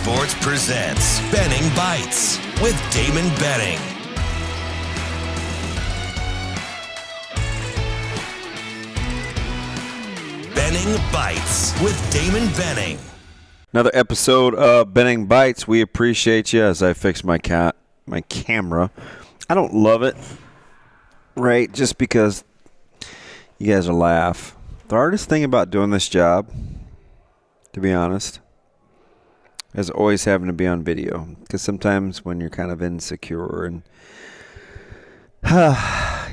Sports presents Benning Bites with Damon Benning. Benning Bites with Damon Benning. Another episode of Benning Bites. We appreciate you as I fix my camera. I don't love it, right? Just because you guys will laugh. The hardest thing about doing this job, to be honest, is always having to be on video. Because sometimes when you're kind of insecure and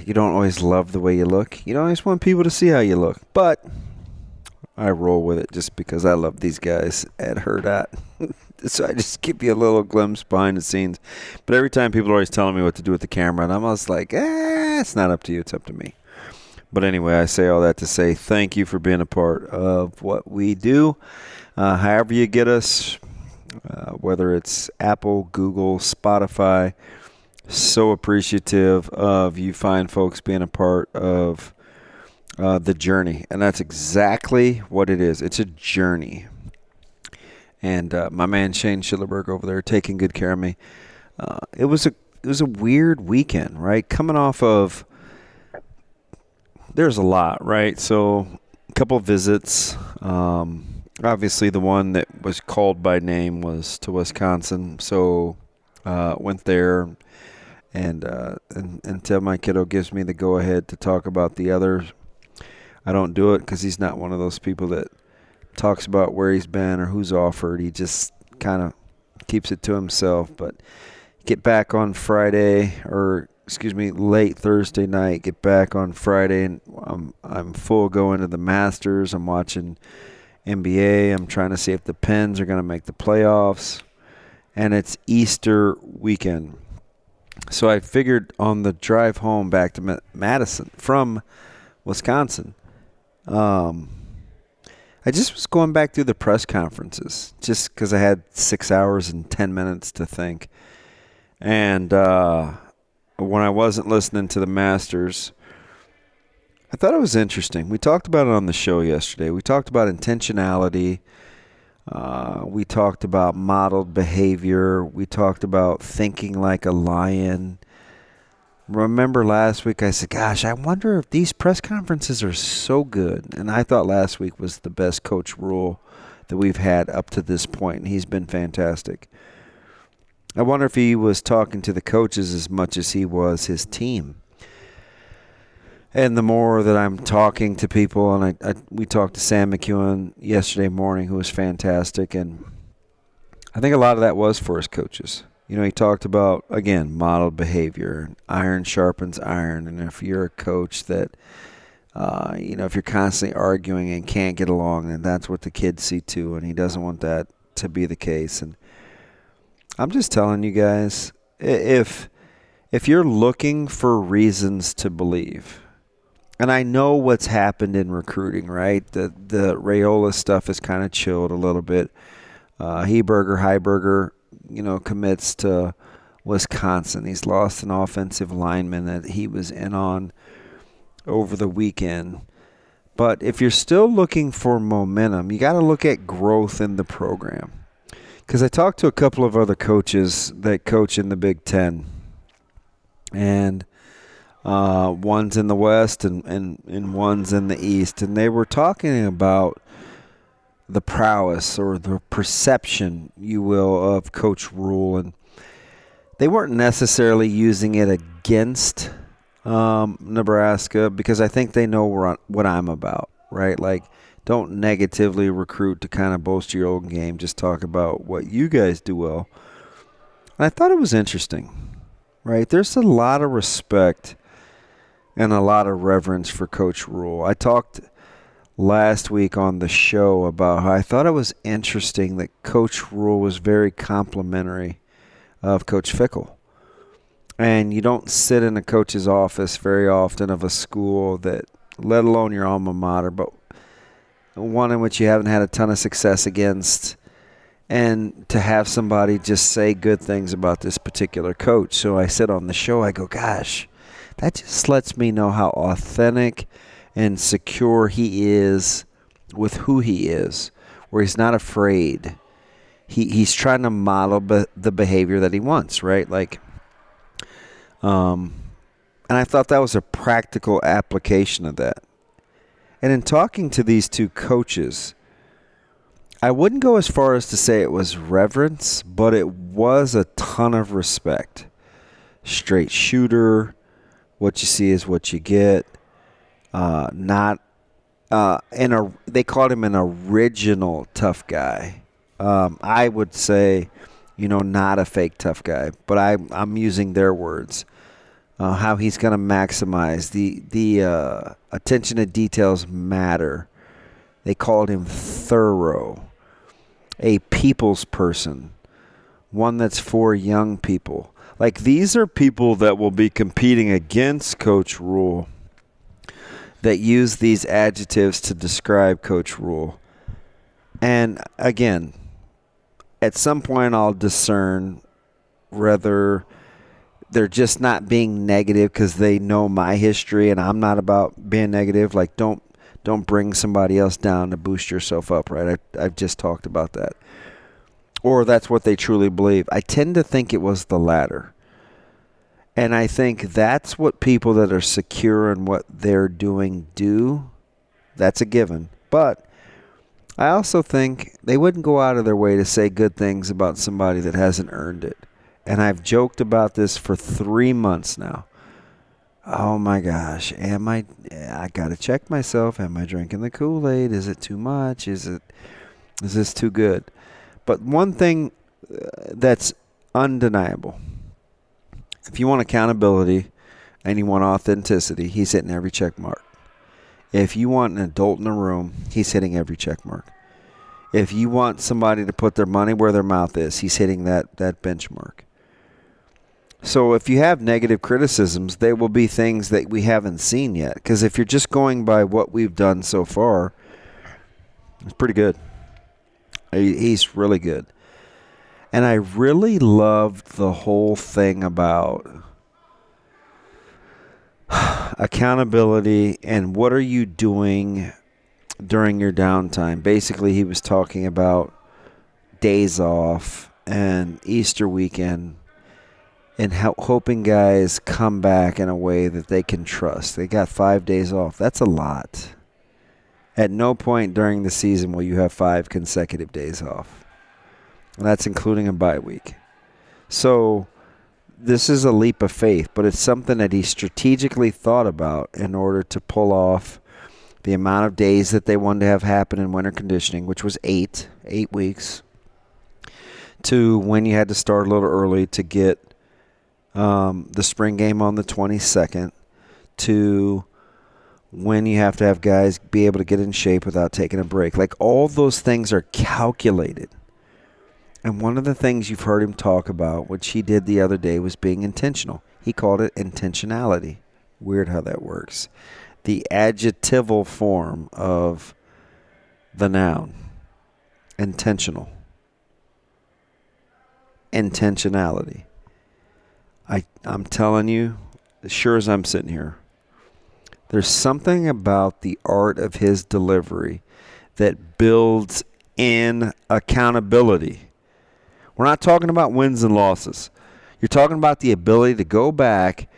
you don't always love the way you look, you don't always want people to see how you look. But I roll with it just because I love these guys at Hurrdat. So I just give you a little glimpse behind the scenes. But every time people are always telling me what to do with the camera, and I'm always like, it's not up to you, it's up to me. But anyway, I say all that to say thank you for being a part of what we do. However you get us, whether it's Apple, Google, Spotify, so appreciative of you fine folks being a part of the journey. And that's exactly what it is. It's a journey. And my man Shane Schillerberg over there taking good care of me. It was a weird weekend, right? Coming off of, there's a lot, right? So a couple of visits. Obviously, the one that was called by name was to Wisconsin. So went there, and until my kiddo gives me the go-ahead to talk about the others, I don't do it because he's not one of those people that talks about where he's been or who's offered. He just kind of keeps it to himself. But get back on Friday, late Thursday night. Get back on Friday, and I'm full going to the Masters. I'm watching NBA. I'm trying to see if the Pens are going to make the playoffs. And it's Easter weekend. So I figured on the drive home back to Madison from Wisconsin, I just was going back through the press conferences just because I had 6 hours and 10 minutes to think. And when I wasn't listening to the Masters, I thought it was interesting. We talked about it on the show yesterday. We talked about intentionality. We talked about modeled behavior. We talked about thinking like a lion. Remember last week I said, gosh, I wonder if these press conferences are so good. And I thought last week was the best Coach Rhule that we've had up to this point, and he's been fantastic. I wonder if he was talking to the coaches as much as he was his team. And the more that I'm talking to people, and we talked to Sam McEwen yesterday morning, who was fantastic, and I think a lot of that was for his coaches. You know, he talked about, again, modeled behavior. Iron sharpens iron. And if you're a coach that, if you're constantly arguing and can't get along, then that's what the kids see too. And he doesn't want that to be the case. And I'm just telling you guys, if you're looking for reasons to believe, and I know what's happened in recruiting, right? The Raiola stuff has kind of chilled a little bit. Heiberger, commits to Wisconsin. He's lost an offensive lineman that he was in on over the weekend. But if you're still looking for momentum, you got to look at growth in the program. Because I talked to a couple of other coaches that coach in the Big Ten. And one's in the West and one's in the East. And they were talking about the prowess or the perception, you will, of Coach Rhule. And they weren't necessarily using it against Nebraska because I think they know what I'm about, right? Like, don't negatively recruit to kind of boast your own game. Just talk about what you guys do well. And I thought it was interesting, right? There's a lot of respect and a lot of reverence for Coach Rhule. I talked last week on the show about how I thought it was interesting that Coach Rhule was very complimentary of Coach Fickell. And you don't sit in a coach's office very often of a school that, let alone your alma mater, but one in which you haven't had a ton of success against, and to have somebody just say good things about this particular coach. So I said on the show, I go, gosh, that just lets me know how authentic and secure he is with who he is, where he's not afraid. he's trying to model the behavior that he wants, right? Like, and I thought that was a practical application of that. And in talking to these two coaches, I wouldn't go as far as to say it was reverence, but it was a ton of respect. Straight shooter, what you see is what you get. They called him an original tough guy. I would say, not a fake tough guy, but I'm using their words. How he's going to maximize the attention to details matter. They called him thorough, a people's person, one that's for young people. Like, these are people that will be competing against Coach Rhule that use these adjectives to describe Coach Rhule. And again, at some point I'll discern whether they're just not being negative because they know my history, and I'm not about being negative. Like, don't bring somebody else down to boost yourself up, right? I've just talked about that. Or that's what they truly believe. I tend to think it was the latter. And I think that's what people that are secure in what they're doing do. That's a given. But I also think they wouldn't go out of their way to say good things about somebody that hasn't earned it. And I've joked about this for 3 months now. Oh my gosh, I got to check myself. Am I drinking the Kool-Aid? Is it too much? Is this too good? But one thing that's undeniable, if you want accountability and you want authenticity, he's hitting every check mark. If you want an adult in the room, he's hitting every check mark. If you want somebody to put their money where their mouth is, he's hitting that benchmark. So if you have negative criticisms, they will be things that we haven't seen yet. Because if you're just going by what we've done so far, it's pretty good. He's really good. And I really loved the whole thing about accountability and what are you doing during your downtime. Basically, he was talking about days off and Easter weekend and hoping guys come back in a way that they can trust. They got 5 days off. That's a lot. At no point during the season will you have 5 consecutive days off. And that's including a bye week. So this is a leap of faith, but it's something that he strategically thought about in order to pull off the amount of days that they wanted to have happen in winter conditioning, which was 8 weeks, to when you had to start a little early to get the spring game on the 22nd, to when you have to have guys be able to get in shape without taking a break. Like, all those things are calculated. And one of the things you've heard him talk about, which he did the other day, was being intentional. He called it intentionality. Weird how that works. The adjectival form of the noun. Intentional. Intentionality. I'm telling you, as sure as I'm sitting here, there's something about the art of his delivery that builds in accountability. We're not talking about wins and losses. You're talking about the ability to go back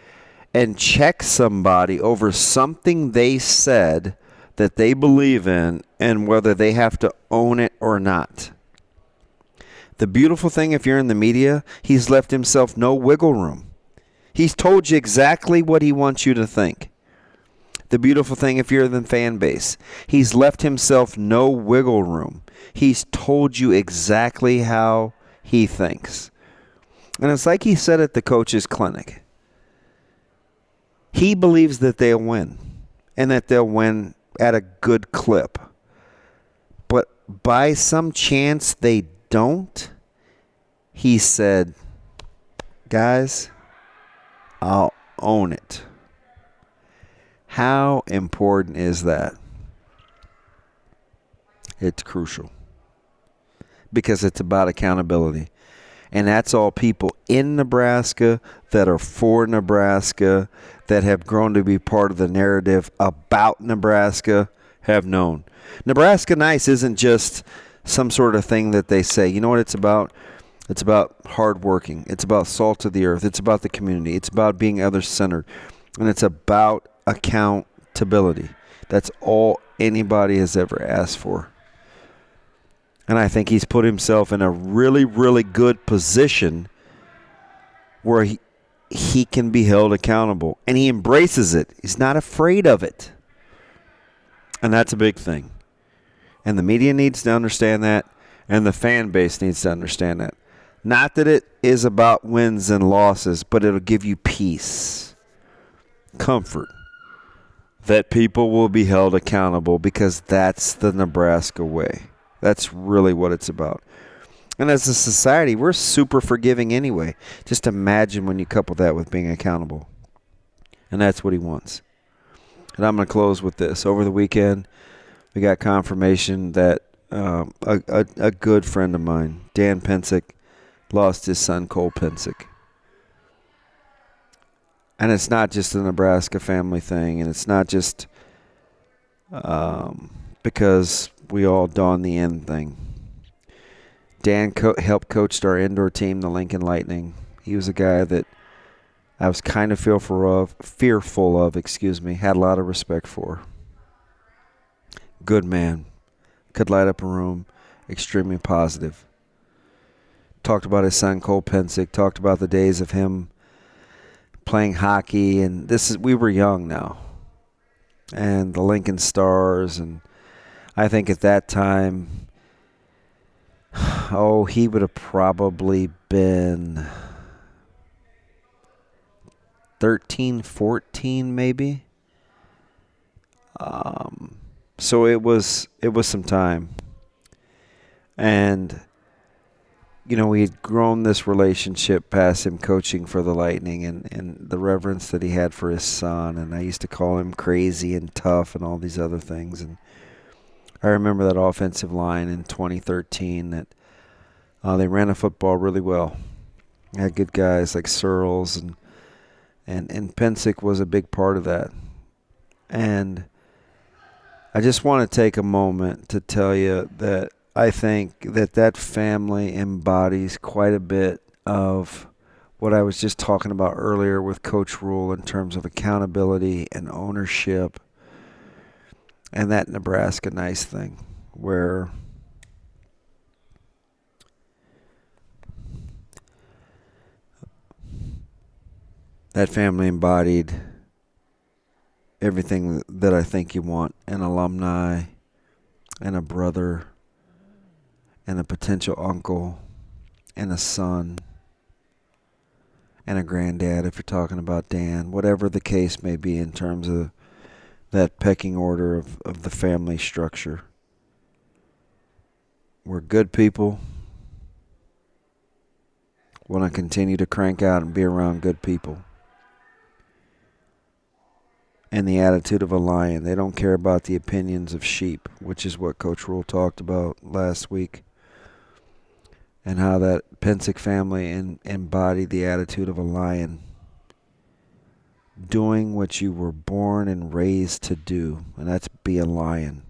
and check somebody over something they said that they believe in and whether they have to own it or not. The beautiful thing, if you're in the media, he's left himself no wiggle room. He's told you exactly what he wants you to think. The beautiful thing, if you're in the fan base, he's left himself no wiggle room. He's told you exactly how he thinks. And it's like he said at the coach's clinic. He believes that they'll win and that they'll win at a good clip. But by some chance they don't, he said, guys, I'll own it. How important is that? It's crucial. Because it's about accountability. And that's all people in Nebraska that are for Nebraska, that have grown to be part of the narrative about Nebraska, have known. Nebraska Nice isn't just some sort of thing that they say. You know what it's about? It's about hardworking. It's about salt of the earth. It's about the community. It's about being other-centered. And it's about accountability. That's all anybody has ever asked for. And I think he's put himself in a really, really good position where he can be held accountable. And he embraces it. He's not afraid of it. And that's a big thing. And the media needs to understand that. And the fan base needs to understand that. Not that it is about wins and losses, but it'll give you peace, comfort, that people will be held accountable because that's the Nebraska way. That's really what it's about. And as a society, we're super forgiving anyway. Just imagine when you couple that with being accountable. And that's what he wants. And I'm going to close with this. Over the weekend, we got confirmation that a good friend of mine, Dan Pensick, lost his son, Cole Pensick. And it's not just a Nebraska family thing, and it's not just because we all don the end thing. Dan helped coach our indoor team, the Lincoln Lightning. He was a guy that I was kind of fearful of, had a lot of respect for. Good man. Could light up a room. Extremely positive. Talked about his son, Cole Pensick. Talked about the days of him playing hockey. And we were young now. And the Lincoln Stars. And I think at that time, he would have probably been 13, 14 maybe. So it was some time. And we had grown this relationship past him coaching for the Lightning and the reverence that he had for his son. And I used to call him crazy and tough and all these other things. And I remember that offensive line in 2013 that they ran a football really well. They had good guys like Searles and Pensick was a big part of that. And I just want to take a moment to tell you that I think that family embodies quite a bit of what I was just talking about earlier with Coach Rhule in terms of accountability and ownership and that Nebraska nice thing where that family embodied everything that I think you want: an alumni and a brother and a potential uncle and a son and a granddad if you're talking about Dan, whatever the case may be in terms of that pecking order of the family structure. We're good people. Want to continue to crank out and be around good people. And the attitude of a lion. They don't care about the opinions of sheep, which is what Coach Rhule talked about last week. And how that Pensick family embodied the attitude of a lion. Doing what you were born and raised to do, and that's be a lion.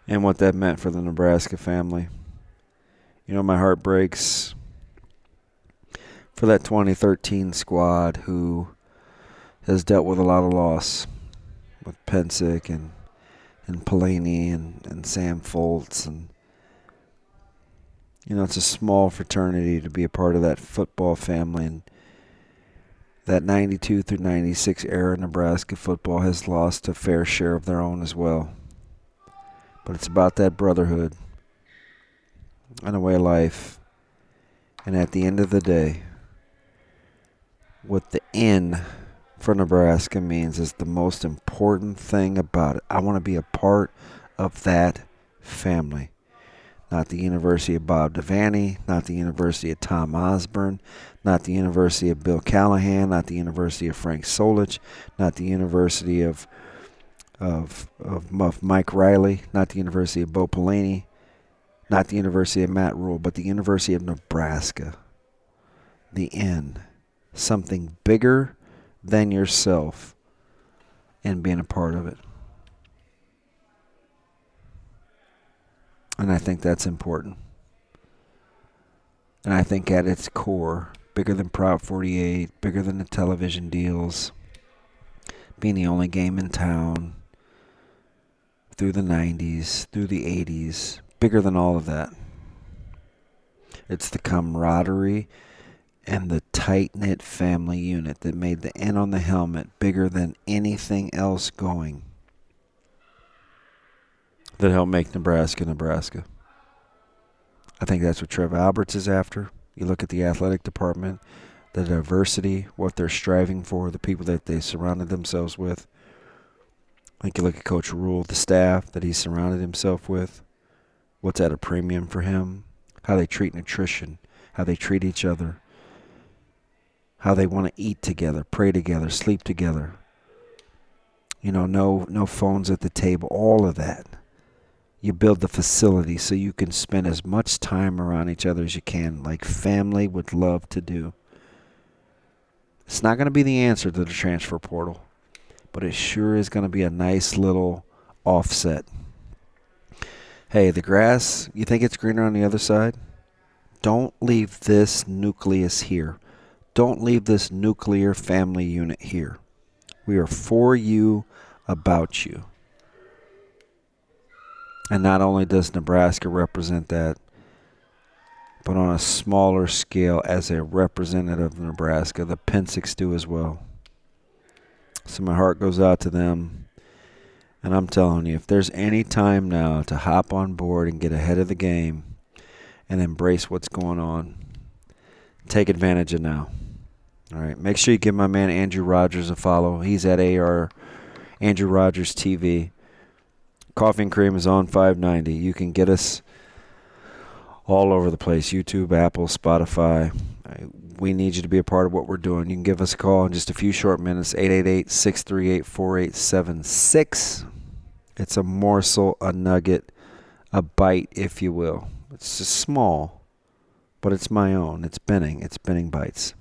And what that meant for the Nebraska family. My heart breaks for that 2013 squad who has dealt with a lot of loss with Pensick and Pelini and Sam Foltz. And, it's a small fraternity to be a part of that football family. And that 92 through 96 era Nebraska football has lost a fair share of their own as well. But it's about that brotherhood and a way of life. And at the end of the day, what the N for Nebraska means is the most important thing about it. I want to be a part of that family. Not the University of Bob Devaney, not the University of Tom Osborne, not the University of Bill Callahan, not the University of Frank Solich, not the University of Mike Riley, not the University of Bo Pelini, not the University of Matt Rhule, but the University of Nebraska. The N. Something bigger than yourself and being a part of it. And I think that's important. And I think at its core, bigger than Prop 48, bigger than the television deals, being the only game in town through the 90s, through the 80s, bigger than all of that. It's the camaraderie and the tight-knit family unit that made the N on the helmet bigger than anything else going that helped make Nebraska, Nebraska. I think that's what Trev Alberts is after. You look at the athletic department, the diversity, what they're striving for, the people that they surrounded themselves with. I think you look at Coach Rhule, the staff that he surrounded himself with, what's at a premium for him, how they treat nutrition, how they treat each other, how they want to eat together, pray together, sleep together. You know, no phones at the table, all of that. You build the facility so you can spend as much time around each other as you can, like family would love to do. It's not going to be the answer to the transfer portal, but it sure is going to be a nice little offset. Hey, the grass, you think it's greener on the other side? Don't leave this nucleus here. Don't leave this nuclear family unit here. We are for you, about you. And not only does Nebraska represent that, but on a smaller scale as a representative of Nebraska, the Pensicks do as well. So my heart goes out to them. And I'm telling you, if there's any time now to hop on board and get ahead of the game and embrace what's going on, take advantage of now. All right, make sure you give my man Andrew Rogers a follow. He's at AR Andrew Rogers TV. Coffee and Cream is on 590. You can get us all over the place, YouTube, Apple, Spotify. We need you to be a part of what we're doing. You can give us a call in just a few short minutes, 888-638-4876. It's a morsel, a nugget, a bite, if you will. It's just small, but it's my own. It's Benning. It's Benning Bites.